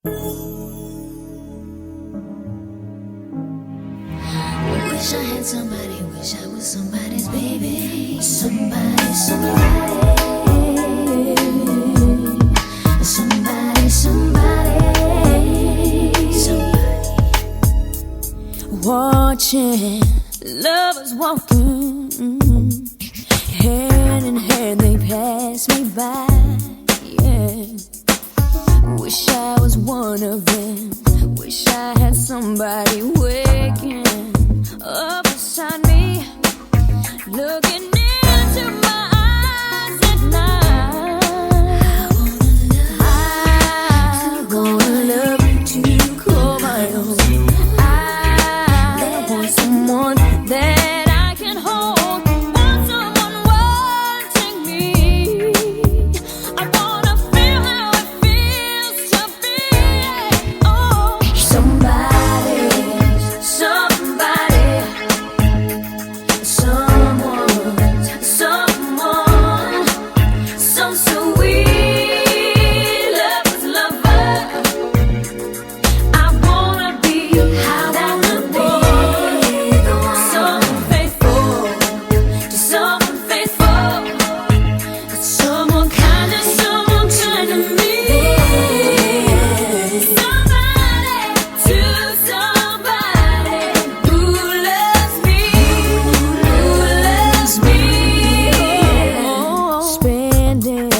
Wish I had somebody, wish I was somebody's baby. Somebody, somebody. Somebody, somebody. Watching lovers walking, hand in hand they pass me by. Yeah. Wish I was one of them. Wish I had somebody waking up beside me, looking into my eyes at night. I wanna love you to call my own. I want someone that I can hold. Want someone wanting me. I wanna feel how it feels to be. Oh, somebody, somebody, someone, someone, some sweet lover's lover. I wanna be the one. Someone faithful, just someone faithful, someone kind of me. Somebody to somebody who loves me, Spending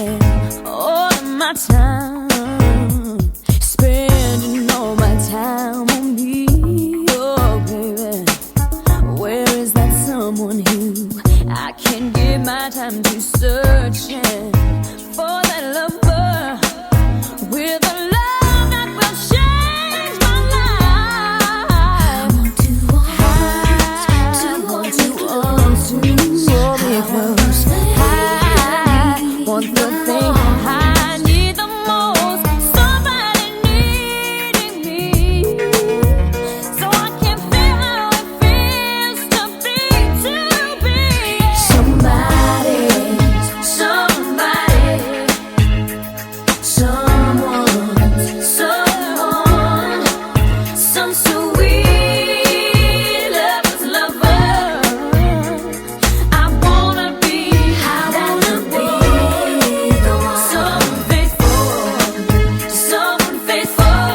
all of my time, spending all my time on me. Oh, baby, where is that someone who I can give my time to, searching for that lover with a love that will change my life. I want to hold me close. I want the thing I need the most. Somebody needing me, so I can feel how it feels to be somebody, somebody, someone, someone, some sweet lover's lover. I wanna be the one. Someone faithful, someone faithful,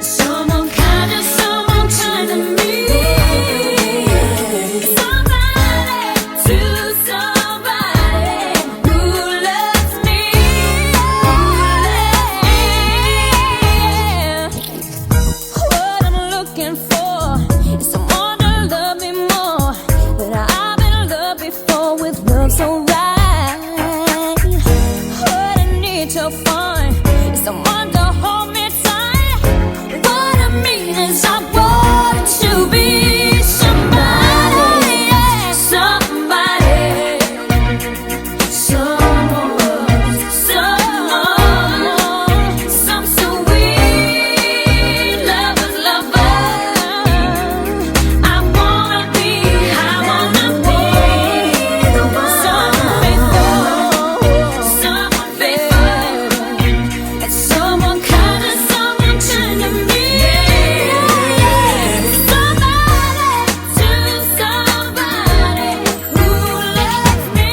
someone kind of me. Somebody to somebody who loves me. What I'm looking for is someone to love me more than I've been loved before, with love so right. What I need to find is someone to hold me tight. What I mean is I want to be somebody, somebody, someone, someone, some sweet lover's lover. I wanna be the one. Someone faithful, and someone kind of me. Somebody to somebody who loves me,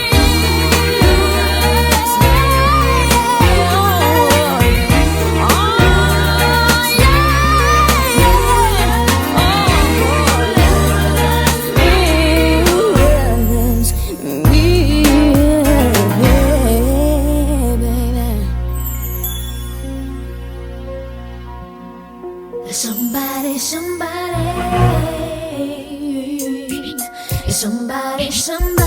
Somebody, somebody, somebody, somebody.